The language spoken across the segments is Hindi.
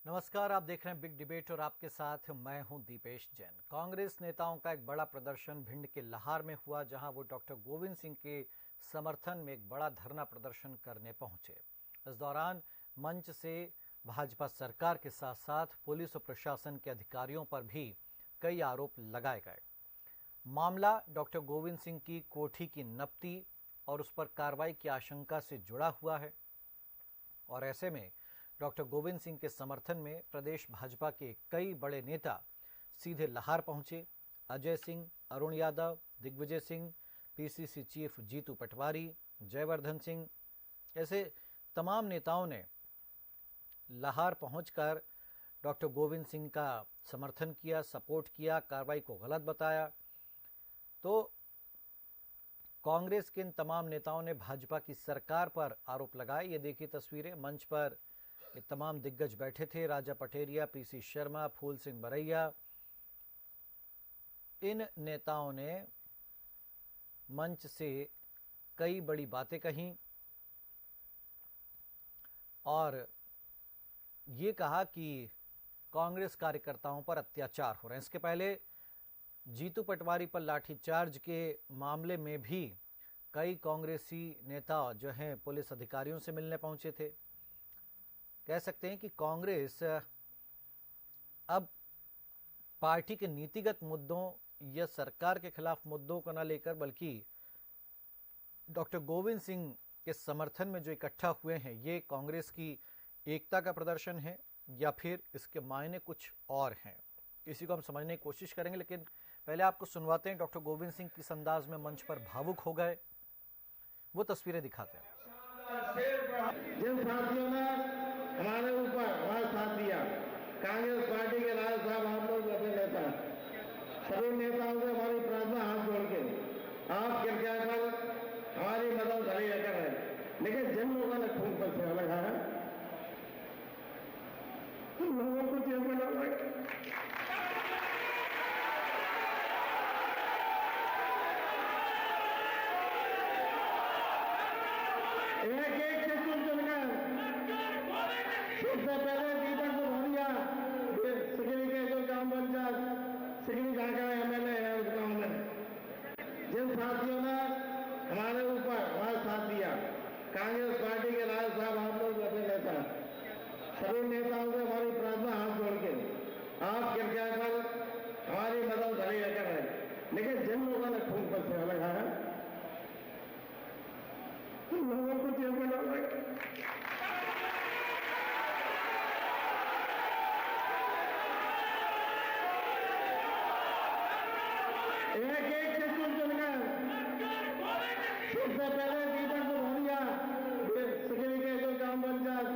नमस्कार, आप देख रहे हैं बिग डिबेट और आपके साथ मैं हूं दीपेश जैन। कांग्रेस नेताओं का एक बड़ा प्रदर्शन भिंड के लाहार में हुआ, जहां वो डॉक्टर गोविंद सिंह के समर्थन में एक बड़ा धरना प्रदर्शन करने पहुंचे। इस दौरान मंच से भाजपा सरकार के साथ साथ पुलिस और प्रशासन के अधिकारियों पर भी कई आरोप लगाए गए। मामला डॉक्टर गोविंद सिंह की कोठी की नपती और उस पर कार्रवाई की आशंका से जुड़ा हुआ है और ऐसे में डॉक्टर गोविंद सिंह के समर्थन में प्रदेश भाजपा के कई बड़े नेता सीधे लाहार पहुंचे। अजय सिंह, अरुण यादव, दिग्विजय सिंह, पीसीसी चीफ जीतू पटवारी, जयवर्धन सिंह, ऐसे तमाम नेताओं ने लाहार पहुंचकर डॉक्टर गोविंद सिंह का समर्थन किया, सपोर्ट किया, कार्रवाई को गलत बताया। तो कांग्रेस के इन तमाम नेताओं ने भाजपा की सरकार पर आरोप लगाए। ये देखिए तस्वीरें, मंच पर ये तमाम दिग्गज बैठे थे, राजा पटेरिया, पीसी शर्मा, फूल सिंह बरैया। इन नेताओं ने मंच से कई बड़ी बातें कहीं और ये कहा कि कांग्रेस कार्यकर्ताओं पर अत्याचार हो रहे हैं। इसके पहले जीतू पटवारी पर लाठीचार्ज के मामले में भी कई कांग्रेसी नेता जो हैं पुलिस अधिकारियों से मिलने पहुंचे थे। कह सकते हैं कि कांग्रेस अब पार्टी के नीतिगत मुद्दों या सरकार के खिलाफ मुद्दों को न लेकर बल्कि डॉक्टर गोविंद सिंह के समर्थन में जो इकट्ठा हुए हैं, ये कांग्रेस की एकता का प्रदर्शन है या फिर इसके मायने कुछ और हैं। इसी को हम समझने की कोशिश करेंगे, लेकिन पहले आपको सुनवाते हैं। डॉक्टर गोविंद सिंह किस अंदाज में मंच पर भावुक हो गए, वो तस्वीरें दिखाते हैं। जिन साथियों ने हमारे ऊपर हमारा साथ दिया, कांग्रेस पार्टी के राज साहब, आप लोग अपने नेता, सभी नेताओं से हमारी प्रार्थना हाथ जोड़ के आप कृपया कर हमारी मदद भली लेकर है। लेकिन जिन लोगों ने खून पर से लगाया उन लोगों को जेल में डाला गया। एक एक से चुनकर सबसे पहले दीपक भोरिया, सिकरी के जो ग्राम पंचायत सिकरी जहाँ का एमएलए है उस गाँव में, जिन साथियों ने हमारे ऊपर हमारा साथ दिया, कांग्रेस पार्टी के राज साहब, आप लोग अपने नेता, सभी नेताओं से हमारी प्रार्थना हाथ जोड़ के आप कृपया कर हमारी मदद भली लेकर है। लेकिन जिन लोगों ने खून पर से लगाया उन लोगों को जेल में डाला गया। एक एक से चुनकर सबसे पहले दीपक भोरिया, सिकरी के जो ग्राम पंचायत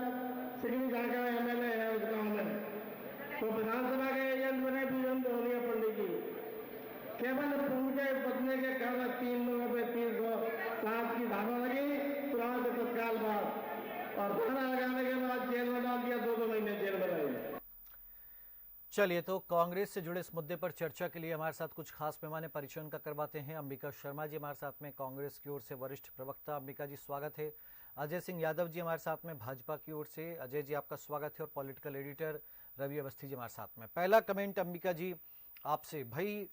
सिकरी जहाँ का एमएलए है उस गाँव में, तो विधानसभा के एजेंट बने पीएम भोरिया पंडित जी, केवल खून के बचने के कारण 3 लोगों पे 307 की धारा लगी, तुरंत तत्काल बाद, और धारा लगाने के बाद जेल में डाल दिया, 2 महीने जेल में रहे। चलिए, तो कांग्रेस से जुड़े इस मुद्दे पर चर्चा के लिए हमारे साथ कुछ खास मेहमान परिचय उनका करवाते हैं। अंबिका शर्मा जी हमारे साथ में, कांग्रेस की ओर से वरिष्ठ प्रवक्ता। अंबिका जी स्वागत है। अजय सिंह यादव जी हमारे साथ में, भाजपा की ओर से। अजय जी आपका स्वागत है। और पॉलिटिकल एडिटर रवि अवस्थी जी हमारे साथ में। पहला कमेंट अंबिका जी आपसे, भाई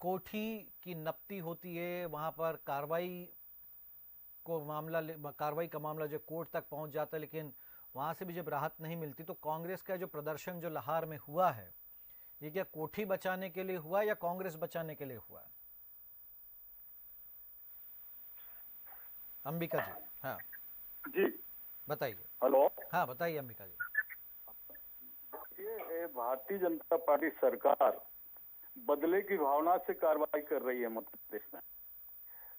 कोठी की नपती होती है, वहां पर कार्रवाई का मामला जो कोर्ट तक पहुंच जाता है, लेकिन वहां से भी जब राहत नहीं मिलती, तो कांग्रेस का जो प्रदर्शन जो लाहार में हुआ है, ये क्या कोठी बचाने के लिए हुआ या कांग्रेस बचाने के लिए हुआ? अंबिका जी। हाँ जी बताइए। हेलो। हाँ बताइए अंबिका जी। ये भारतीय जनता पार्टी सरकार बदले की भावना से कार्रवाई कर रही है मध्य प्रदेश में।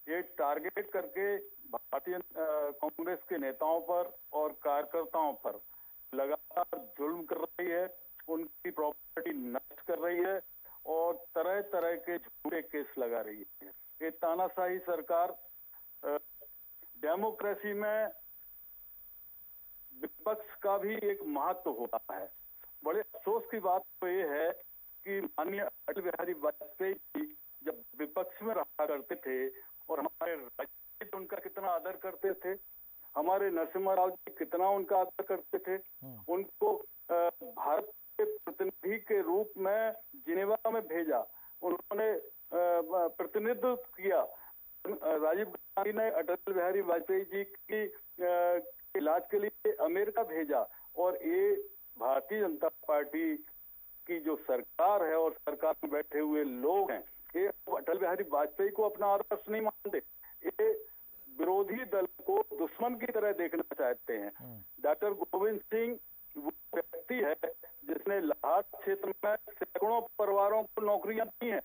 ये टारगेट करके भारतीय कांग्रेस के नेताओं पर और कार्यकर्ताओं पर लगातार जुल्म कर रही है, उनकी प्रॉपर्टी नष्ट कर रही है और तरह तरह के झूठे केस लगा रही है। ये तानाशाही सरकार, डेमोक्रेसी में विपक्ष का भी एक महत्व होता है। बड़े अफसोस की बात तो ये है कि माननीय अटल बिहारी वाजपेयी जी जब विपक्ष में रहा करते थे और हमारे राज्य उनका कितना आदर करते थे, हमारे नरसिम्हा राव जी कितना उनका आदर करते थे, उनको भारत के प्रतिनिधि के रूप में जिनेवा में भेजा, उन्होंने प्रतिनिधित्व किया। राजीव गांधी ने अटल बिहारी वाजपेयी जी की इलाज के लिए अमेरिका भेजा, और ये भारतीय जनता पार्टी की जो सरकार है और सरकार में बैठे हुए लोग हैं, ये अटल बिहारी वाजपेयी को अपना आदर्श नहीं मानते, ये विरोधी दल को दुश्मन की तरह देखना चाहते हैं। डॉक्टर गोविंद सिंह वो व्यक्ति है जिसने लाहौर क्षेत्र में सैकड़ों परिवारों को नौकरियां दी हैं,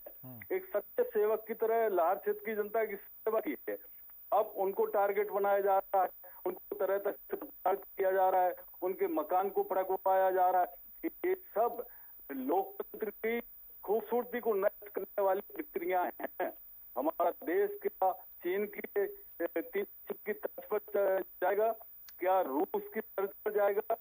एक सच्चे सेवक की तरह लाहौर क्षेत्र की जनता की सेवा की है। अब उनको टारगेट बनाया जा रहा है, उनको तरह तरह से प्रचार किया जा रहा है, उनके मकान को फड़कवाया जा रहा है। ये सब लोकतंत्र की खूबसूरती को नष्ट करने वाली प्रक्रियाएं हैं। हमारा देश क्या चीन की तर्ज पर जाएगा, क्या रूस की तर्ज पर जाएगा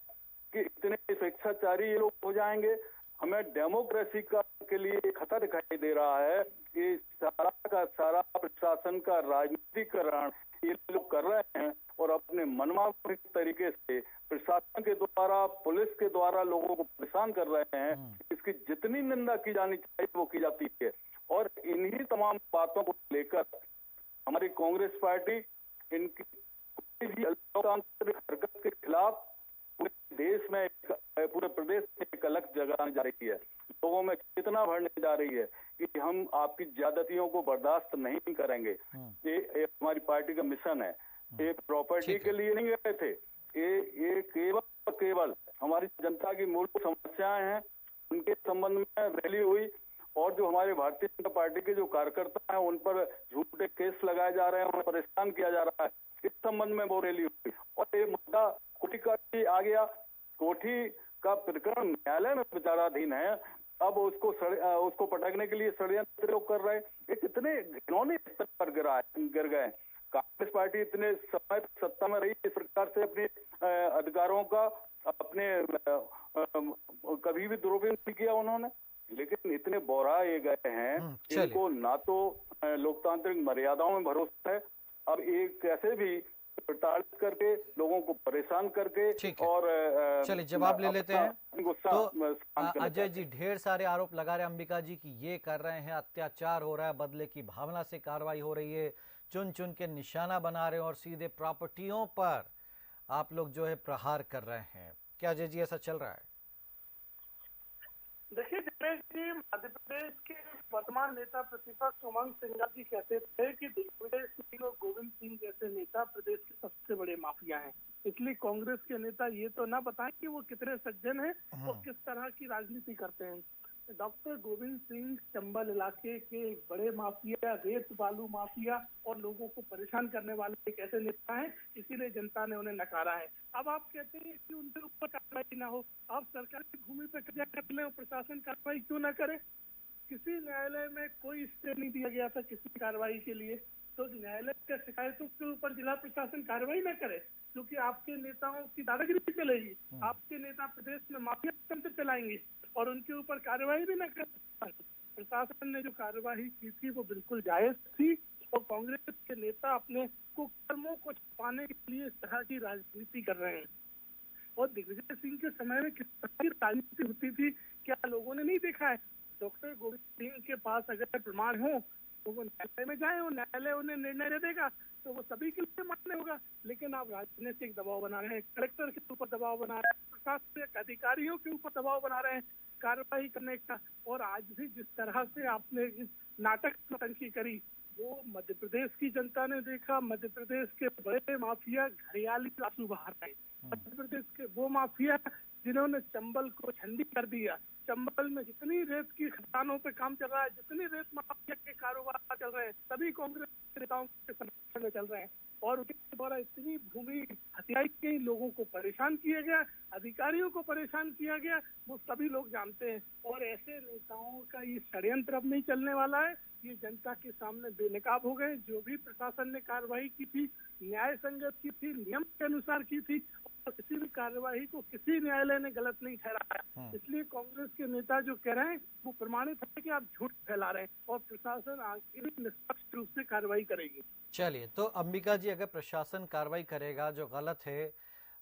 कि इतने स्वेच्छाचारी ये लोग हो जाएंगे? हमें डेमोक्रेसी का के लिए खतरा दिखाई दे रहा है। ये सारा का सारा प्रशासन का राजनीतिकरण ये लोग कर रहे हैं और अपने मनमाफिक तरीके से प्रशासन के द्वारा, पुलिस के द्वारा लोगों को परेशान कर रहे हैं। इसकी जितनी निंदा की जानी चाहिए वो की जाती है, और इन्हीं तमाम बातों को लेकर हमारी कांग्रेस पार्टी इनकी कोई भी लोकतांत्रिक हरकत के खिलाफ पूरे देश में, पूरे प्रदेश में एक अलग जगाने जा रही है। लोगों में चेतना भरने जा रही है कि हम आपकी ज्यादतियों को बर्दाश्त नहीं करेंगे। ये हमारी पार्टी का मिशन है। ये प्रॉपर्टी के लिए नहीं गए थे, ये केवल हमारी जनता की मूल समस्याएं हैं, उनके संबंध में रैली हुई, और जो हमारे भारतीय जनता पार्टी के जो कार्यकर्ता हैं उन पर झूठे केस लगाए जा रहे हैं, उन्हें परेशान किया जा रहा है, इस संबंध में वो रैली हुई। और ये मुद्दा कोठी का भी आ गया। कोठी का प्रकरण न्यायालय में विचाराधीन है। अब उसको पटकने के लिए षड्यंत्र लोग कर रहे हैं। ये कितने घिनौने स्तर पर गिर गए। कांग्रेस पार्टी इतने समय सत्ता में रही, सरकार से अपने अधिकारों का अपने कभी भी दुरुपयोग नहीं किया उन्होंने, लेकिन इतने बोराए गए हैं, इनको ना तो लोकतांत्रिक मर्यादाओं में भरोसा है। अब एक कैसे भी प्रताड़ित करके लोगों को परेशान करके, और चलिए जवाब ले लेते हैं। तो अजय जी ढेर सारे आरोप लगा रहे हैं अंबिका जी की ये कर रहे हैं, अत्याचार हो रहा है, बदले की भावना से कार्रवाई हो रही है, चुन चुन के निशाना बना रहे हैं और सीधे प्रॉपर्टियों पर आप लोग जो है प्रहार कर रहे हैं। क्या अजय जी ऐसा चल रहा है? देखिए दिनेश जी, मध्य प्रदेश के वर्तमान नेता प्रतिपक्ष उमंग सिंघाल जी कहते थे कि दिग्विजय सिंह और गोविंद सिंह जैसे नेता प्रदेश के सबसे बड़े माफिया हैं। इसलिए कांग्रेस के नेता ये तो ना बताएं कि वो कितने सज्जन हैं और किस तरह की राजनीति करते हैं। डॉक्टर गोविंद सिंह चंबल इलाके के बड़े माफिया, रेत बालू माफिया और लोगों को परेशान करने वाले एक ऐसे नेता हैं, इसीलिए जनता ने उन्हें नकारा है। अब आप कहते हैं कि उनके ऊपर कार्रवाई ना हो, आप सरकारी भूमि पर कब्जा कर ले और प्रशासन कार्रवाई क्यों ना करे? किसी न्यायालय में कोई स्टे नहीं दिया गया था किसी कार्रवाई के लिए, तो न्यायालय के शिकायतों के ऊपर जिला प्रशासन कार्रवाई न करे, क्योंकि आपके नेताओं की दादागिरी चलेगी। आपके नेता प्रदेश में माफिया तंत्र चलाएंगे और उनके ऊपर कार्रवाई भी न कर। प्रशासन ने जो कार्रवाई की थी वो बिल्कुल जायज थी, और कांग्रेस के नेता अपने कुकर्मों को छुपाने के लिए इस तरह की राजनीति कर रहे हैं। और दिग्विजय सिंह के समय में किस तरह की राजनीति होती थी क्या लोगों ने नहीं देखा है? डॉक्टर गोविंद सिंह के पास अगर प्रमाण हो तो वो न्यायालय में जाए और न्यायालय उन्हें निर्णय दे देगा, तो वो सभी के लिए मान्य होगा। लेकिन आप राजनीतिक दबाव बना रहे हैं, कलेक्टर के ऊपर दबाव बना रहे हैं, प्रशासनिक अधिकारियों के ऊपर दबाव बना रहे हैं कार्रवाई करने का। और आज भी जिस तरह से आपने नाटक नौटंकी करी वो मध्य प्रदेश की जनता ने देखा। मध्य प्रदेश के बड़े माफिया घड़ियाली आंसू बहा रहे हैं। मध्य प्रदेश के वो माफिया जिन्होंने चंबल को झंडी कर दिया। चंबल में जितनी रेत की खदानों पे काम चल रहा है, जितनी रेत माफिया के कारोबार चल रहे हैं, सभी कांग्रेस के नेताओं के समर्थन में चल रहे हैं। और उनके द्वारा इतनी भूमि हथियाई गई, लोगों को परेशान किया गया, अधिकारियों को परेशान किया गया, वो सभी लोग जानते हैं। और ऐसे नेताओं का ये षड्यंत्र अब नहीं चलने वाला है। ये जनता के सामने बेनकाब हो गए। जो भी प्रशासन ने कार्रवाई की थी न्याय संगत की थी, नियम के अनुसार की थी, और किसी भी कार्रवाई को किसी न्यायालय ने गलत नहीं ठहराया। इसलिए कांग्रेस के नेता जो कह रहे हैं वो प्रमाणित है कि आप झूठ फैला रहे हैं, और प्रशासन आगे भी निष्पक्ष रूप से कार्रवाई करेगी। चलिए, तो अंबिका जी अगर प्रशासन कार्रवाई करेगा जो गलत है,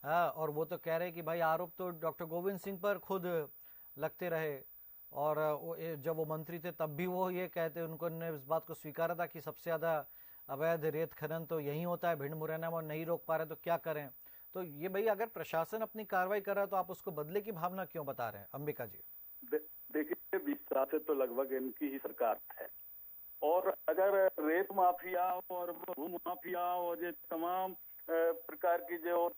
हाँ, और वो तो कह रहे हैं कि भाई आरोप तो डॉक्टर गोविंद सिंह पर खुद लगते रहे, और जब वो मंत्री थे तब भी वो ये कहते, उन्होंने इस बात को स्वीकारा था कि सबसे ज्यादा अवैध रेत खनन तो यही होता है भिंड मुरैना में, और नहीं रोक पा रहे तो क्या करें। तो ये भाई अगर प्रशासन अपनी कार्रवाई कर रहा है तो आप उसको बदले की भावना क्यों बता रहे हैं, अंबिका जी? देखिए 20 साल से तो लगभग इनकी ही सरकार है, और अगर रेत माफिया और भू माफिया और ये तमाम प्रकार की जो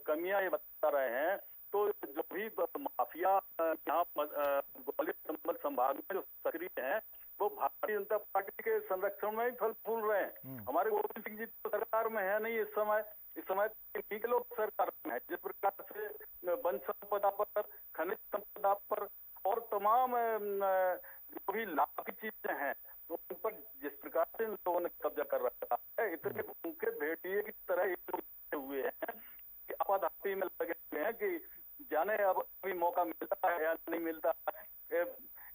कमियां ये बता रहे हैं, तो जो भी माफिया यहाँ ग्वालियर संभल संभाग में जो सक्रिय हैं वो भारतीय जनता पार्टी के संरक्षण में ही फल फूल रहे हैं। हमारे गोविंद सिंह जी तो सरकार में है नहीं इस समय इन्हीं के लोग सरकार में है। जिस प्रकार से वन संपदा पर, खनिज संपदा पर और तमाम जो भी लाभ की चीजें हैं तो उन पर जिस प्रकार से इन लोगों ने कब्जा कर रखा है, इतने उनके भेड़िए की तरह हुए हैं कि आपाधापी में लगे हुए हैं कि जाने अब अभी मौका मिलता है या नहीं मिलता है।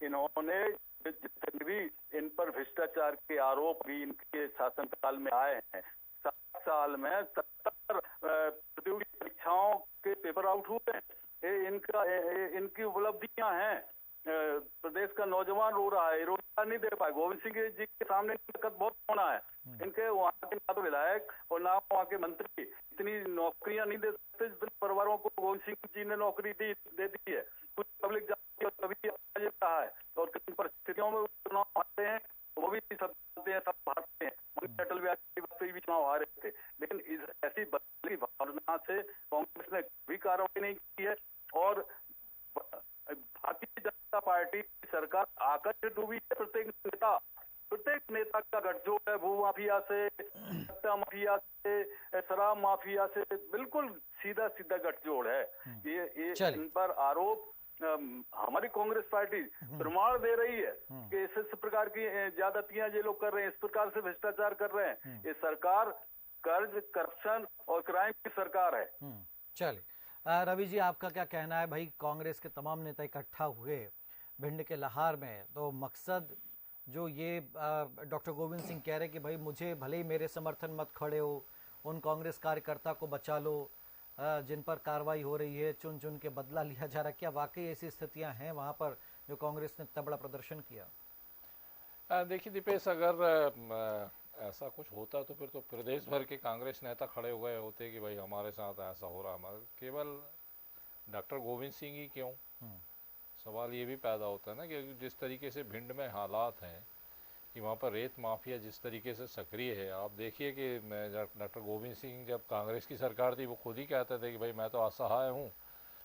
इन्होंने जितने भी इन पर भ्रष्टाचार के आरोप भी इनके शासनकाल में आए हैं, 7 साल में 70 प्रतियोगी परीक्षाओं के पेपर आउट हुए हैं। इनकी उपलब्धियां हैं। प्रदेश का नौजवान रो रहा है, रोजगार नहीं दे पाए। गोविंद सिंह जी के सामने दिक्कत बहुत होना है। इनके वहाँ के ना तो विधायक और ना वहाँ के मंत्री इतनी नौकरियां नहीं दे सकते जिन परिवारों को गोविंद सिंह जी ने नौकरी दे दी है। कुछ पब्लिक जानती है, तभी कहा है, और किन परिस्थितियों में चुनाव आते हैं वो भी सब जानते हैं, सब हारते हैं। अटल बिहारी भी चुनाव हारे थे, लेकिन इस ऐसी बदली भावना से कांग्रेस ने भी कार्रवाई नहीं की है। और भारतीय जनता पार्टी की सरकार आकर के डूबी है। प्रत्येक नेता का गठजोड़ है, भू माफिया से, सट्टा माफिया से, शराब माफिया से, बिल्कुल सीधा गठजोड़ है। ये इन पर आरोप हमारी कांग्रेस पार्टी प्रमाण दे रही है कि इस प्रकार की ज्यादतियां ये लोग कर रहे हैं, इस प्रकार से भ्रष्टाचार कर रहे हैं। ये सरकार कर्ज, करप्शन और क्राइम की सरकार है। चलिए रवि जी, आपका क्या कहना है? भाई कांग्रेस के तमाम नेता इकट्ठा हुए भिंड के लहार में, तो मकसद जो ये डॉक्टर गोविंद सिंह कह रहे कि भाई मुझे भले ही मेरे समर्थन मत खड़े हो, उन कांग्रेस कार्यकर्ता को बचा लो जिन पर कार्रवाई हो रही है, चुन चुन के बदला लिया जा रहा है, क्या वाकई ऐसी स्थितियां हैं वहां पर जो कांग्रेस ने इतना बड़ा प्रदर्शन किया? देखिए दीपेश, अगर ऐसा कुछ होता तो फिर तो प्रदेश भर के कांग्रेस नेता खड़े हो गए होते कि भाई हमारे साथ ऐसा हो रहा। हमारे केवल डॉक्टर गोविंद सिंह ही क्यों, सवाल ये भी पैदा होता है ना कि जिस तरीके से भिंड में हालात हैं कि वहाँ पर रेत माफिया जिस तरीके से सक्रिय है। आप देखिए कि डॉक्टर गोविंद सिंह जब कांग्रेस की सरकार थी वो खुद ही कहते थे कि भाई मैं तो असहाय हूँ,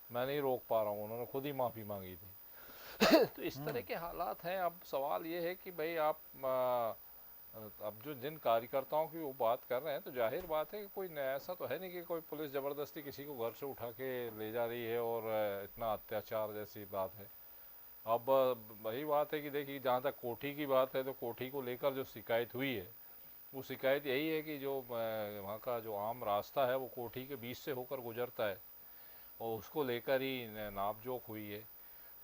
मैं नहीं रोक पा रहा हूँ, उन्होंने खुद ही माफ़ी मांगी थी। तो इस तरह के हालात हैं। अब सवाल ये है कि भाई आप अब जो जिन कार्यकर्ताओं की वो बात कर रहे हैं, तो जाहिर बात है कि कोई ऐसा तो है नहीं कि कोई पुलिस ज़बरदस्ती किसी को घर से उठा के ले जा रही है और इतना अत्याचार जैसी बात है। अब वही बात है कि देखिए, जहाँ तक कोठी की बात है तो कोठी को लेकर जो शिकायत हुई है वो शिकायत यही है कि जो वहाँ का जो आम रास्ता है वो कोठी के बीच से होकर गुजरता है और उसको लेकर ही नापजोक हुई है।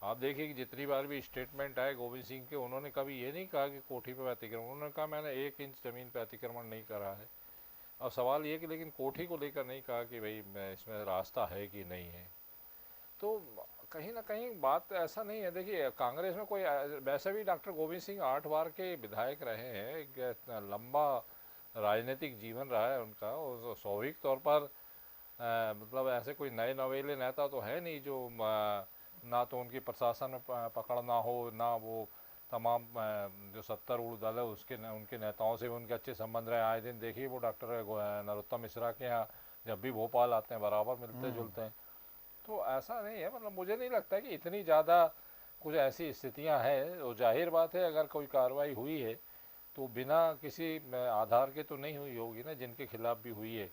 आप देखिए कि जितनी बार भी स्टेटमेंट आए गोविंद सिंह के, उन्होंने कभी ये नहीं कहा कि कोठी पे अतिक्रमण, उन्होंने कहा मैंने 1 इंच ज़मीन पे अतिक्रमण नहीं करा है। अब सवाल ये कि लेकिन कोठी को लेकर नहीं कहा कि भाई इसमें रास्ता है कि नहीं है। तो कहीं ना कहीं बात ऐसा नहीं है। देखिए कांग्रेस में कोई, वैसे भी डॉक्टर गोविंद सिंह 8 बार के विधायक रहे हैं, एक लंबा राजनीतिक जीवन रहा है उनका, और स्वाभाविक तौर पर मतलब ऐसे कोई नए नवेले नेता तो है नहीं जो ना तो उनकी प्रशासन में पकड़ ना हो, ना वो तमाम जो 70 उड़ दल है उनके नेताओं से भी उनके अच्छे संबंध रहे। आए दिन देखिए वो डॉक्टर नरोत्तम मिश्रा के यहाँ जब भी भोपाल आते हैं बराबर मिलते जुलते हैं। तो ऐसा नहीं है, मतलब मुझे नहीं लगता कि इतनी ज़्यादा कुछ ऐसी स्थितियां हैं। और जाहिर बात है अगर कोई कार्रवाई हुई है तो बिना किसी आधार के तो नहीं हुई होगी ना, जिनके खिलाफ भी हुई है।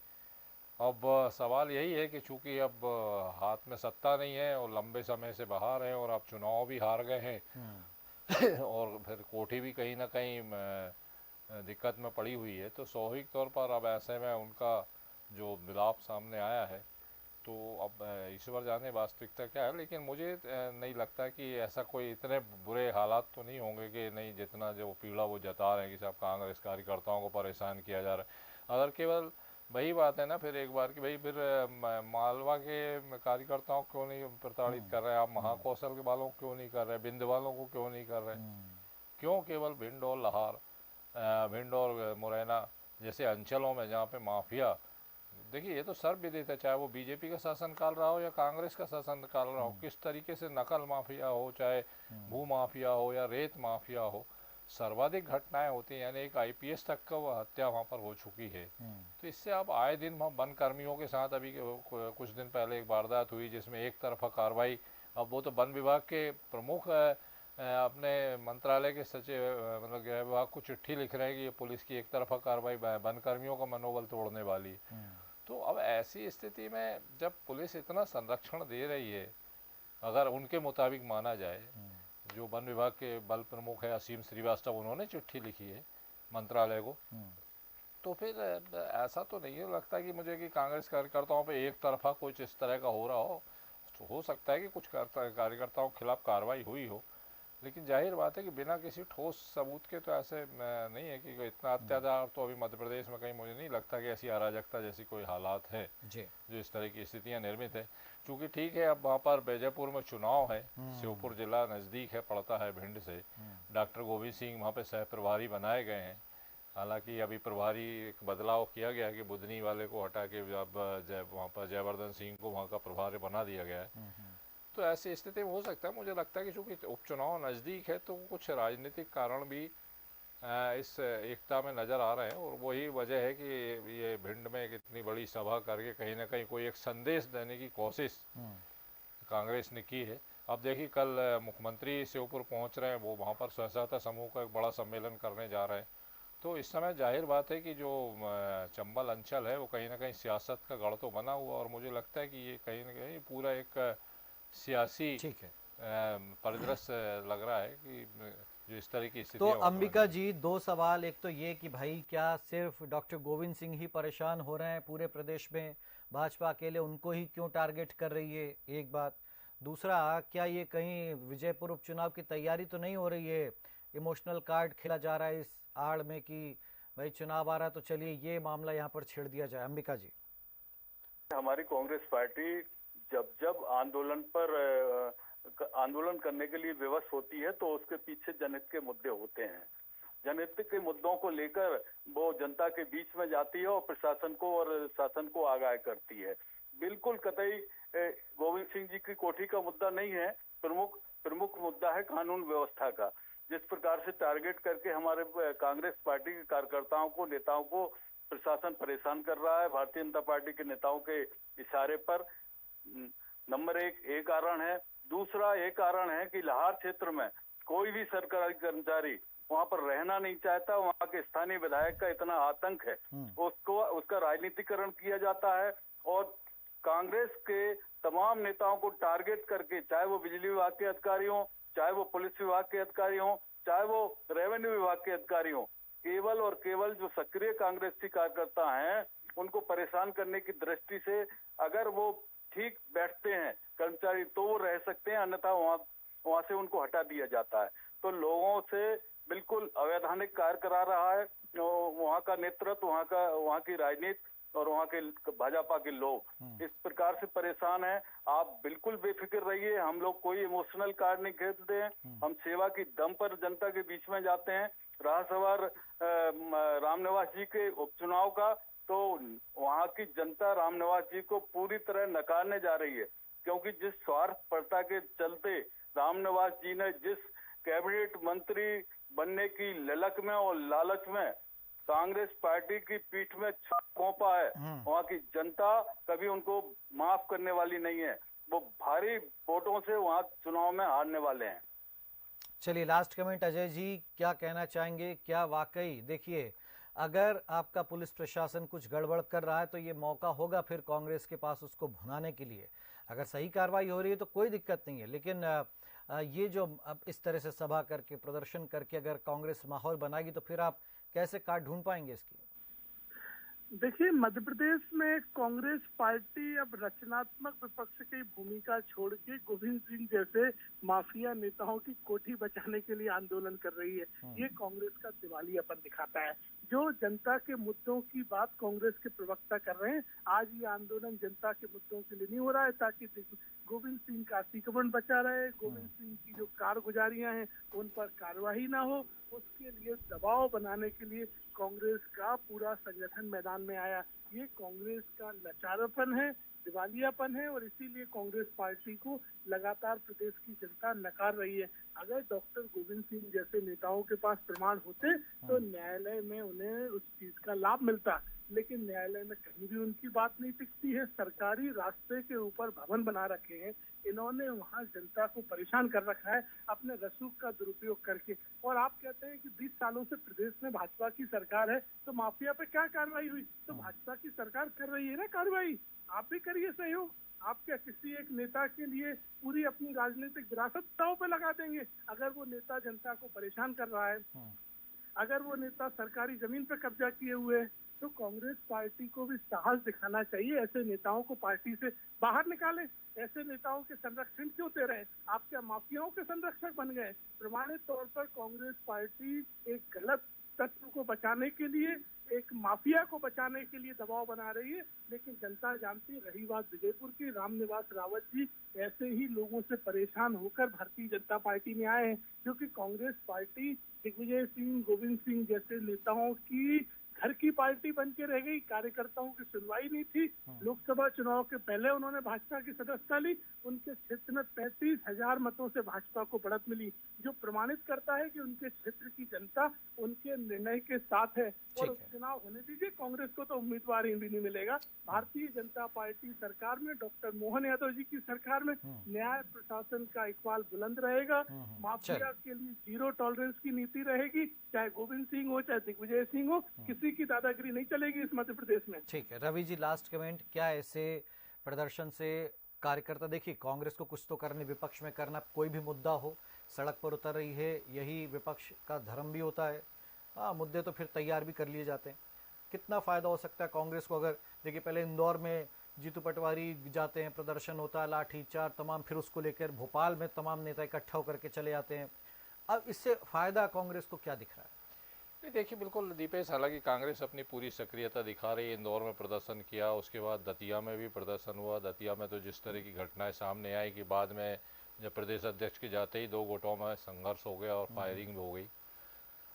अब सवाल यही है कि चूंकि अब हाथ में सत्ता नहीं है और लंबे समय से बाहर हैं और अब चुनाव भी हार गए हैं और फिर कोठी भी कहीं ना कहीं दिक्कत में पड़ी हुई है, तो स्वाभाविक तौर पर अब ऐसे में उनका जो मिलाप सामने आया है, तो अब ईश्वर जाने वास्तविकता क्या है। लेकिन मुझे नहीं लगता कि ऐसा कोई इतने बुरे हालात तो नहीं होंगे कि नहीं, जितना जो पीड़ा वो जता रहे हैं कि सब कांग्रेस कार्यकर्ताओं को परेशान किया जा रहा है। अगर केवल वही बात है ना फिर एक बार की भाई फिर मालवा के कार्यकर्ताओं को क्यों नहीं प्रताड़ित कर रहे हैं आप, महाकौशल के वालों को क्यों नहीं कर रहे, बिंद वालों को क्यों नहीं कर रहे, क्यों केवल भिंड और लाहौर, भिंड और मुरैना जैसे अंचलों में जहाँ पे माफिया, देखिए ये तो सर्वविदित है, चाहे वो बीजेपी का शासनकाल रहा हो या कांग्रेस का शासनकाल रहा हो, किस तरीके से नकल माफिया हो, चाहे भू माफिया हो या रेत माफिया हो, सर्वाधिक घटनाएं होती हैं। यानी एक आईपीएस तक का वो हत्या वहाँ पर हो चुकी है। तो इससे आप आए दिन वहाँ वन कर्मियों के साथ अभी कुछ दिन पहले एक वारदात हुई जिसमें एक तरफा कार्रवाई, अब वो तो वन विभाग के प्रमुख अपने मंत्रालय के सचिव मतलब गृह विभाग को चिट्ठी लिख रहे हैं कि ये पुलिस की एक तरफा कार्रवाई वन कर्मियों का मनोबल तोड़ने वाली है। तो अब ऐसी स्थिति में जब पुलिस इतना संरक्षण दे रही है, अगर उनके मुताबिक माना जाए, जो वन विभाग के बल प्रमुख है असीम श्रीवास्तव, उन्होंने चिट्ठी लिखी है मंत्रालय को, तो फिर ऐसा तो नहीं लगता कि मुझे कि कांग्रेस कार्यकर्ताओं पे एक तरफा कुछ इस तरह का हो रहा हो। तो हो सकता है कि कुछ कार्यकर्ताओं के खिलाफ कार्रवाई हुई हो, लेकिन जाहिर बात है कि बिना किसी ठोस सबूत के तो ऐसे नहीं है कि इतना अत्याचार तो अभी मध्य प्रदेश में कहीं मुझे नहीं लगता कि ऐसी अराजकता जैसी कोई हालात है जी। जो इस तरह की स्थितियां निर्मित है। क्योंकि ठीक है अब वहाँ पर बीजापुर में चुनाव है, श्योपुर जिला नज़दीक है, पड़ता है भिंड से, डॉक्टर गोविंद सिंह वहाँ पे सह प्रभारी बनाए गए हैं। हालांकि अभी प्रभारी एक बदलाव किया गया कि बुधनी वाले को हटा के अब वहाँ पर जयवर्धन सिंह को वहाँ का प्रभारी बना दिया गया है। तो ऐसी स्थिति में हो सकता है, मुझे लगता है कि चूंकि उपचुनाव नज़दीक है तो कुछ राजनीतिक कारण भी इस एकता में नज़र आ रहे हैं, और वही वजह है कि ये भिंड में एक इतनी बड़ी सभा करके कहीं ना कहीं कोई एक संदेश देने की कोशिश कांग्रेस ने की है। अब देखिए कल मुख्यमंत्री श्योपुर पहुंच रहे हैं, वो वहाँ पर स्वयं सहायता समूह का एक बड़ा सम्मेलन करने जा रहे हैं। तो इस समय जाहिर बात है कि जो चंबल अंचल है वो कहीं ना कहीं सियासत का गढ़ तो बना हुआ, और मुझे लगता है कि ये कहीं ना कहीं पूरा एक सियासी ठीक है। परिदृश्य लग रहा है कि जो इस तरह की स्थिति। तो अंबिका जी, दो सवाल, एक तो ये कि भाई क्या सिर्फ डॉक्टर गोविंद सिंह ही परेशान हो रहे हैं पूरे प्रदेश में, भाजपा अकेले उनको ही क्यों टारगेट कर रही है, एक बात। दूसरा, क्या ये कहीं विजयपुर उपचुनाव की तैयारी तो नहीं हो रही है, इमोशनल कार्ड खेला जा रहा है इस आड़ में कि भाई चुनाव आ रहा है तो चलिए ये मामला यहाँ पर छेड़ दिया जाए। अंबिका जी, हमारी कांग्रेस पार्टी जब जब आंदोलन करने के लिए विवश होती है तो उसके पीछे जनहित के मुद्दे होते हैं। जनहित के मुद्दों को लेकर वो जनता के बीच में जाती है और प्रशासन को और शासन को आगाह करती है। बिल्कुल कतई गोविंद सिंह जी की कोठी का मुद्दा नहीं है, प्रमुख मुद्दा है कानून व्यवस्था का। जिस प्रकार से टारगेट करके हमारे कांग्रेस पार्टी के कार्यकर्ताओं को, नेताओं को प्रशासन परेशान कर रहा है, भारतीय जनता पार्टी के नेताओं के इशारे पर, नंबर एक कारण है। दूसरा एक कारण है कि लाहौर क्षेत्र में कोई भी सरकारी कर्मचारी वहां पर रहना नहीं चाहता। वहां के स्थानीय विधायक का इतना आतंक है, उसका राजनीतिकरण किया जाता है, और कांग्रेस के तमाम नेताओं को टारगेट करके, चाहे वो बिजली विभाग के अधिकारी हों, चाहे वो पुलिस विभाग के अधिकारी हों, चाहे वो रेवेन्यू विभाग के अधिकारी हों, केवल और केवल जो सक्रिय कांग्रेसी कार्यकर्ता हैं उनको परेशान करने की दृष्टि से अगर वो ठीक बैठते हैं कर्मचारी तो वो रह सकते हैं, अन्यथा वहां से उनको हटा दिया जाता है। तो लोगों से बिल्कुल अवैधानिक कार्य करा रहा है वहां का नेतृत्व, वहां की राजनीति और वहां के भाजपा के लोग इस प्रकार से परेशान हैं। आप बिल्कुल बेफिक्र रहिए, हम लोग कोई इमोशनल कार्ड नहीं खेलते हैं, हम सेवा की दम पर जनता के बीच में जाते हैं। रहा सवाल रामनिवास जी के उपचुनाव का, तो वहां की जनता रामनिवास जी को पूरी तरह नकारने जा रही है, क्योंकि जिस स्वार्थपरता के चलते रामनिवास जी ने जिस कैबिनेट मंत्री बनने की ललक में और लालच में कांग्रेस पार्टी की पीठ में छाप घोंपा है, वहां की जनता कभी उनको माफ करने वाली नहीं है। वो भारी वोटों से वहां चुनाव में हारने वाले हैं। चलिए लास्ट कमेंट अजय जी, क्या कहना चाहेंगे? क्या वाकई, देखिए अगर आपका पुलिस प्रशासन कुछ गड़बड़ कर रहा है तो ये मौका होगा फिर कांग्रेस के पास उसको भुनाने के लिए। अगर सही कार्रवाई हो रही है तो कोई दिक्कत नहीं है, लेकिन ये जो अब इस तरह से सभा करके, प्रदर्शन करके अगर कांग्रेस माहौल बनाएगी तो फिर आप कैसे काट ढूंढ पाएंगे इसकी? देखिए, मध्य प्रदेश में कांग्रेस पार्टी अब रचनात्मक विपक्ष की भूमिका छोड़ के गोविंद सिंह जैसे माफिया नेताओं की कोठी बचाने के लिए आंदोलन कर रही है। ये कांग्रेस का दिवालियापन दिखाता है। जो जनता के मुद्दों की बात कांग्रेस के प्रवक्ता कर रहे हैं। आज ये आंदोलन जनता के मुद्दों के लिए नहीं हो रहा है ताकि गोविंद सिंह का अतिक्रमण बचा रहे, गोविंद सिंह की जो कारगुजारियां हैं उन पर कार्रवाई ना हो, उसके लिए दबाव बनाने के लिए कांग्रेस का पूरा संगठन मैदान में आया। ये कांग्रेस का लाचारपन है, दिवालियापन है और इसीलिए कांग्रेस पार्टी को लगातार प्रदेश की जनता नकार रही है। अगर डॉक्टर गोविंद सिंह जैसे नेताओं के पास प्रमाण होते तो न्यायालय में उन्हें उस चीज का लाभ मिलता, लेकिन न्यायालय में कहीं भी उनकी बात नहीं टिकती है। सरकारी रास्ते के ऊपर भवन बना रखे हैं, इन्होंने वहां जनता को परेशान कर रखा है अपने रसूख का दुरुपयोग करके। और आप कहते हैं कि 20 सालों से प्रदेश में भाजपा की सरकार है तो माफिया पे क्या कार्रवाई हुई? तो भाजपा की सरकार कर रही है ना कार्रवाई, आप भी करिए सहयोग। आप क्या किसी एक नेता के लिए पूरी अपनी राजनीतिक विरासत दांव पे लगा देंगे? अगर वो नेता जनता को परेशान कर रहा है, अगर वो नेता सरकारी जमीन पे कब्जा किए हुए है, तो कांग्रेस पार्टी को भी साहस दिखाना चाहिए। ऐसे नेताओं को पार्टी से बाहर निकाले, ऐसे नेताओं के संरक्षण क्यों दे रहे हैं? आप क्या माफियाओं के संरक्षक बन गए? प्रमाणित तौर पर कांग्रेस पार्टी एक गलत तत्व को बचाने के लिए, एक माफिया को बचाने के लिए दबाव बना रही है, लेकिन जनता जानती। रही बात विजयपुर की, रामनिवास रावत जी ऐसे ही लोगों से परेशान होकर भारतीय जनता पार्टी में आए हैं, क्योंकि कांग्रेस पार्टी दिग्विजय सिंह, गोविंद सिंह जैसे नेताओं की घर की पार्टी बन के रह गई। कार्यकर्ताओं की सुनवाई नहीं थी। लोकसभा चुनाव के पहले उन्होंने भाजपा की सदस्यता ली, उनके क्षेत्र में 35,000 मतों से भाजपा को बढ़त मिली, जो प्रमाणित करता है कि उनके क्षेत्र की जनता उनके निर्णय के साथ है। और उपचुनाव होने दीजिए, कांग्रेस को तो उम्मीदवार ही भी नहीं मिलेगा। भारतीय जनता पार्टी सरकार में, डॉक्टर मोहन यादव जी की सरकार में न्याय प्रशासन का इकबाल बुलंद रहेगा। माफिया के लिए जीरो टॉलरेंस की नीति रहेगी, चाहे गोविंद सिंह हो चाहे दिग्विजय सिंह हो, किसी की दादागिरी नहीं चलेगी इस मध्य प्रदेश में। ठीक है रवि जी, लास्ट कमेंट, क्या ऐसे प्रदर्शन से कार्यकर्ता, देखिए कांग्रेस को कुछ तो करने, विपक्ष में करना, कोई भी मुद्दा हो सड़क पर उतर रही है, यही विपक्ष का धर्म भी होता है। हाँ, मुद्दे तो फिर तैयार भी कर लिए जाते हैं। कितना फायदा हो सकता है कांग्रेस को? अगर देखिए पहले इंदौर में जीतू पटवारी जाते हैं, प्रदर्शन होता है, लाठीचार्ज तमाम, फिर उसको लेकर भोपाल में तमाम नेता इकट्ठा होकर के चले जाते हैं। अब इससे फायदा कांग्रेस को क्या दिख रहा है? नहीं, देखिए बिल्कुल दीपेश, हालांकि कांग्रेस अपनी पूरी सक्रियता दिखा रही है। इंदौर में प्रदर्शन किया, उसके बाद दतिया में भी प्रदर्शन हुआ। दतिया में तो जिस तरह की घटनाएं सामने आई कि बाद में जब प्रदेश अध्यक्ष के जाते ही 2 गुटों में संघर्ष हो गया और फायरिंग भी हो गई।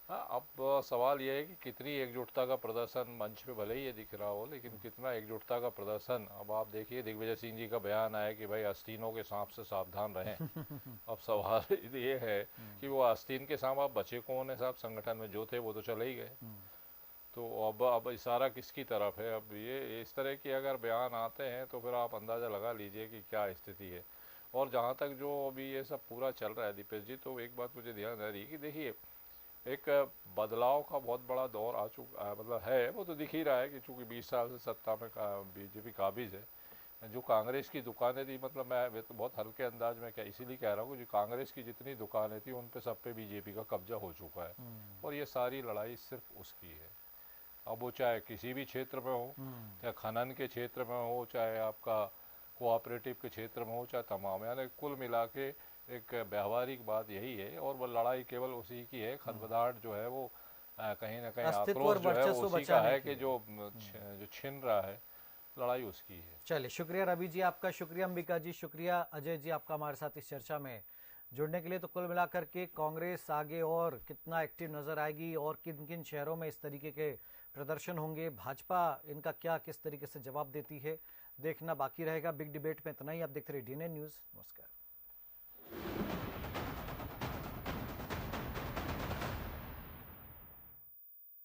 हाँ, अब सवाल यह है कि कितनी एकजुटता का प्रदर्शन, मंच पे भले ही ये दिख रहा हो, लेकिन कितना एकजुटता का प्रदर्शन। अब आप देखिए दिग्विजय सिंह जी का बयान आया कि भाई आस्तीनों के सांप से सावधान रहें। अब सवाल ये है कि वो आस्तीन के सांप आप बचे कौन है साहब? संगठन में जो थे वो तो चले ही गए। तो अब इशारा किसकी तरफ है? अब ये इस तरह की अगर बयान आते हैं तो फिर आप अंदाज़ा लगा लीजिए कि क्या स्थिति है। और जहाँ तक जो अभी ये सब पूरा चल रहा है दीपेश जी, तो एक बात मुझे ध्यान आ रही है कि देखिए एक बदलाव का बहुत बड़ा दौर आ चुका, मतलब है, वो तो दिख ही रहा है कि चूंकि 20 साल से सत्ता में बीजेपी काबिज है। जो कांग्रेस की दुकानें थी, मतलब मैं तो बहुत हल्के अंदाज में क्या इसीलिए कह रहा हूँ कि जो कांग्रेस की जितनी दुकानें थी उन पे सब पे बीजेपी का कब्जा हो चुका है। और ये सारी लड़ाई सिर्फ उसकी है। अब वो चाहे किसी भी क्षेत्र में हो, चाहे खनन के क्षेत्र में हो, चाहे आपका कोऑपरेटिव के क्षेत्र में हो, चाहे तमाम, यानी कुल मिला के एक व्यावहारिक बात यही है। और वो लड़ाई केवल उसी की है। खदबदाहट जो है वो कहीं ना कहीं आक्रोश जो है वो उसी का है कि जो छिन रहा है, लड़ाई उसकी है। चलिए, शुक्रिया रवि जी आपका, शुक्रिया अंबिका जी, शुक्रिया अजय जी आपका हमारे साथ इस चर्चा में जुड़ने के लिए। तो कुल मिलाकर के कांग्रेस आगे और कितना एक्टिव नजर आएगी और किन किन शहरों में इस तरीके के प्रदर्शन होंगे, भाजपा इनका क्या किस तरीके से जवाब देती है, देखना बाकी रहेगा। बिग डिबेट में इतना ही। आप देखते रहिए DNN न्यूज। नमस्कार।